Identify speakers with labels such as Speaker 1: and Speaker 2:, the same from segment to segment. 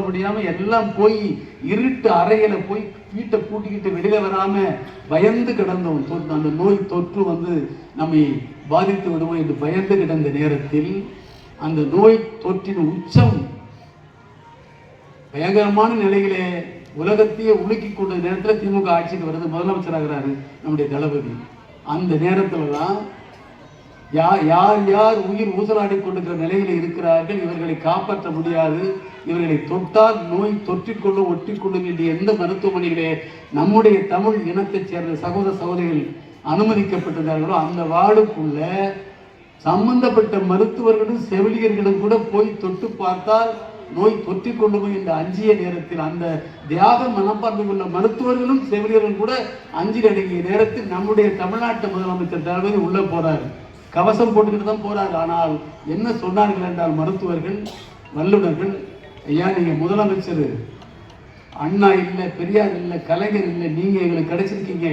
Speaker 1: முடியாம எல்லாம் போய் இருட்டு அறையில போய் வீட்டை பூட்டிக்கிட்டு வெளியில வராம பயந்து கிடந்தோம். அந்த நோய் தொற்று நம்மை பாதித்து விடுவோம் என்று பயந்து கிடந்த நேரத்தில் அந்த நோய் தொற்றின் உச்சம் பயங்கரமான நிலையிலே உலகத்தையே உலுக்கி கொண்ட நேரத்தில் திமுக ஆட்சிக்கு வருது, முதலமைச்சராகிறாரு நம்முடைய தளபதி. அந்த நேரத்தில் தான் யார் யார் உயிர் ஊசலாடி கொண்டிருக்கிற நிலையில் இருக்கிறார்கள், இவர்களை காப்பாற்ற முடியாது, இவர்களை தொட்டால் நோய் தொற்றிக்கொள்ளும் ஒட்டிக்கொள்ளும் என்று எந்த மருத்துவமனையிலே நம்முடைய தமிழ் இனத்தைச் சேர்ந்த சகோதர சகோதரிகள் அனுமதிக்கப்பட்டிருந்தார்களோ அந்த வார்டுக்குள்ள சம்பந்தப்பட்ட மருத்துவர்களும் செவிலியர்களும் கூட போய் தொட்டு பார்த்தால் நோய் தொற்றிக் கொள்ளும் என்று அஞ்சிய நேரத்தில் அந்த தியாக மனப்பான்மை உள்ள மருத்துவர்களும் செவிலியர்களும் கூட அஞ்சி அடங்கிய நேரத்தில் நம்முடைய தமிழ்நாட்டு முதலமைச்சர் தளபதி உள்ள போறாரு. கவசம் போட்டுக்கிட்டு தான் போறாரு. ஆனால் என்ன சொன்னார்கள் என்றால் மருத்துவர்கள் வல்லுநர்கள், ஐயா நீங்க முதலமைச்சர் அண்ணா இல்லை, பெரியார் இல்லை, கலைஞர் இல்லை, நீங்க எங்களுக்கு கிடைச்சிருக்கீங்க.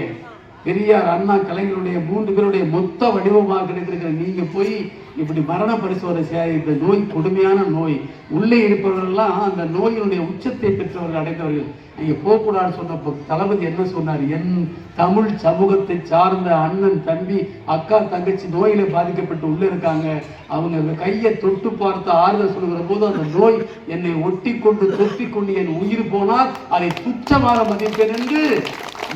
Speaker 1: பெரியார் அண்ணா கலைஞருடைய 3 பேருடைய மொத்த வடிவமாக கிடைத்திருக்கிற நீங்க போய் இப்படி மரண பரிசோதனை செய்ய, இந்த நோய் கொடுமையான நோய், உள்ளே இருப்பவர்கள்லாம் அந்த நோயினுடைய உச்சத்தை பெற்றவர்கள் அடைந்தவர்கள், நீங்க போகக்கூடாது சொன்னப்போ தளபதி என்ன சொன்னார், என் தமிழ் சமூகத்தை சார்ந்த அண்ணன் தம்பி அக்கா தங்கச்சி நோயில பாதிக்கப்பட்டு உள்ள இருக்காங்க, அவங்க கையை தொட்டு பார்த்து ஆறுதல் சொல்லுகிற போது அந்த நோய் என்னை ஒட்டி கொண்டு தொட்டி கொண்டு என் உயிர் போனால் அதை துச்சமாக மதிப்பேன் என்று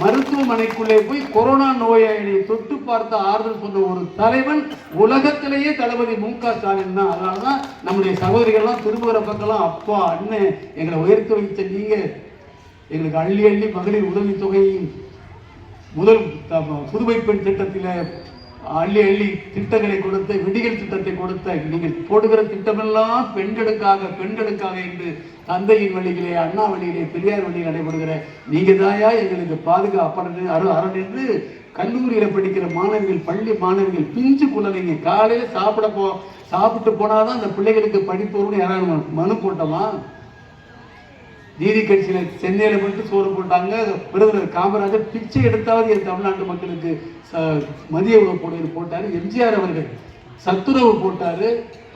Speaker 1: மருத்துவமனைக்குள்ளே போய் கொரோனா நோயை தொட்டு பார்த்து ஆறுதல் சொன்ன ஒரு தலைவன் உலகத்திலேயே தளபதி மு.க. ஸ்டாலின் தான். அதனாலதான் நம்முடைய சகோதரிகள்லாம் திரும்புகிற பக்கம்லாம் அப்பா அண்ணன் எங்களை உயர்த்தி வைத்த நீங்க எங்களுக்கு அள்ளி அள்ளி மகளிர் உதவி தொகை முதல் புதுமை பெண் திட்டத்தில் அள்ளி அள்ளி திட்டங்களை கொடுத்த, விடிகள் திட்டத்தை கொடுத்த, நீங்கள் போடுகிற திட்டமெல்லாம் பெண்களுக்காக என்று தந்தையின் வழியிலே, அண்ணா வழியிலே, பெரியார் வழியில் நடைபெறுகிற நீங்க தாயா எங்களுக்கு பாதுகாப்பு அரண் என்று கல்லூரியில படிக்கிற மாணவிகள், பள்ளி மாணவிகள், பிஞ்சு குழந்தைங்க காலையில சாப்பிட்டு போனாதான் அந்த பிள்ளைகளுக்கு படிப்போம்னு யாராவது மனு போட்டோமா? நீதி கட்சியில சென்னையில போயிட்டு சோறு போட்டாங்க. விருதுநகர் காமராஜர் பிச்சை எடுத்தாவது என் தமிழ்நாட்டு மக்களுக்கு மதிய உணவு போட்டாரு. எம்ஜிஆர் அவர்கள் சத்துணவு போட்டாரு.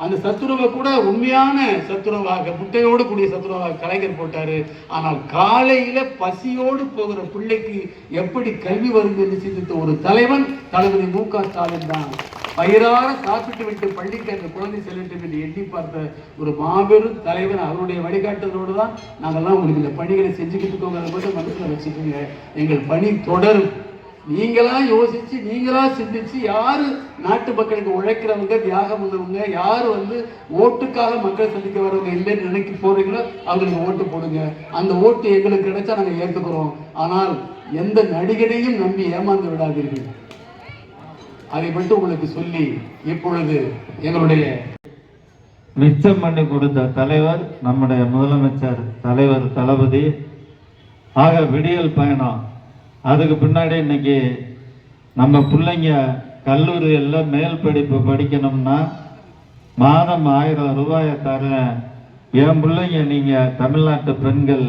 Speaker 1: அந்த சத்துணவை கூட உண்மையான சத்துணவாக, முட்டையோடு கூடிய சத்துணவாக கலைஞர் போட்டாரு. ஆனால் காலையில பசியோடு போகிற பிள்ளைக்கு எப்படி கல்வி வரும் என்று சிந்தித்த ஒரு தலைவன் தளபதி மு.க. ஸ்டாலின் தான். வயிறார சாப்பிட்டு விட்டு பள்ளிக்கு அந்த குழந்தை செல்லட்டும் என்று எண்ணி பார்த்த ஒரு மாபெரும் தலைவன். அவருடைய வழிகாட்டுதலோடு தான் நாங்கள்லாம் உங்களுக்கு இந்த பணிகளை செஞ்சுக்கிட்டு இருக்கோங்கிறத மட்டும் மனசில் வச்சுக்கோங்க. எங்கள் பணி தொடரும். நீங்களா யோசிச்சு, நீங்களா சிந்திச்சு, யாரு நாட்டு மக்களுக்கு உழைக்கிறவங்க, தியாகம் பண்ணவங்க, யாரு ஓட்டுக்காக மக்கள் சந்திக்க வரவங்க இல்லைன்னு நினைக்க போறீங்களோ அவங்களுக்கு ஓட்டு போடுங்க. அந்த ஓட்டு எங்களுக்கு கிடைச்சா நாங்கள் ஏற்றுக்கிறோம். ஆனால் எந்த நடிகனையும் நம்பி ஏமாந்து விடாதீர்கள். அதை மட்டும் உங்களுக்கு சொல்லி இப்பொழுது எங்களுடைய
Speaker 2: மிச்சம் பண்ணி கொடுத்த தலைவர் நம்முடைய முதலமைச்சர் தலைவர் தளபதி. ஆக விடியல் பயணம், அதுக்கு பின்னாடி இன்னைக்கு நம்ம பிள்ளைங்க கல்லூரியில் மேல் படிப்பு படிக்கணும்னா மாதம் 1000 ரூபாயை தரேன், என் பிள்ளைங்க நீங்கள் தமிழ்நாட்டு பெண்கள்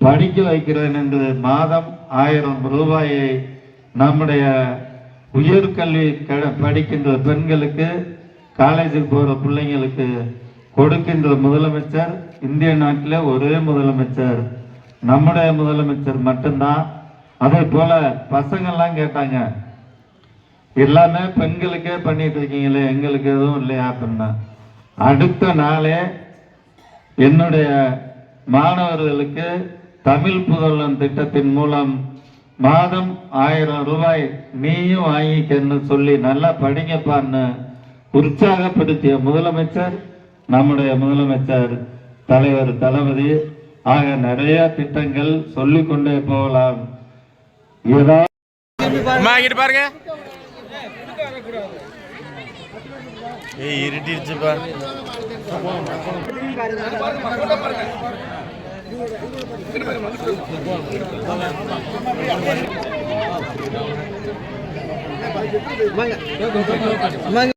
Speaker 2: படிக்க வைக்கிறேன் என்று மாதம் 1000 ரூபாயை நம்முடைய உயர்கல்வி படிக்கின்ற பெண்களுக்கு, காலேஜுக்கு போகிற பிள்ளைங்களுக்கு கொடுக்கின்ற முதலமைச்சர் இந்திய நாட்டில் ஒரே முதலமைச்சர் நம்முடைய முதலமைச்சர் மட்டும்தான். அதே போல பசங்கள்லாம் கேட்டாங்க, எல்லாமே பெண்களுக்கே பண்ணிட்டு இருக்கீங்களே, எங்களுக்கு எதுவும் இல்லையா அப்படின்னா, அடுத்த நாளே என்னுடைய மாணவர்களுக்கு தமிழ் புதல்வன் திட்டத்தின் மூலம் மாதம் 1000 ரூபாய் நீயும் வாங்கிக்கன்னு சொல்லி நல்லா படிங்கப்பான்னு உற்சாகப்படுத்திய முதலமைச்சர் நம்முடைய முதலமைச்சர் தலைவர் தளபதி. ஆக நிறைய திட்டங்கள் சொல்லிக்கொண்டே போகலாம்.
Speaker 3: ஏதாவது பாருங்க, இருட்டிருச்சுப்பா. வாங்க.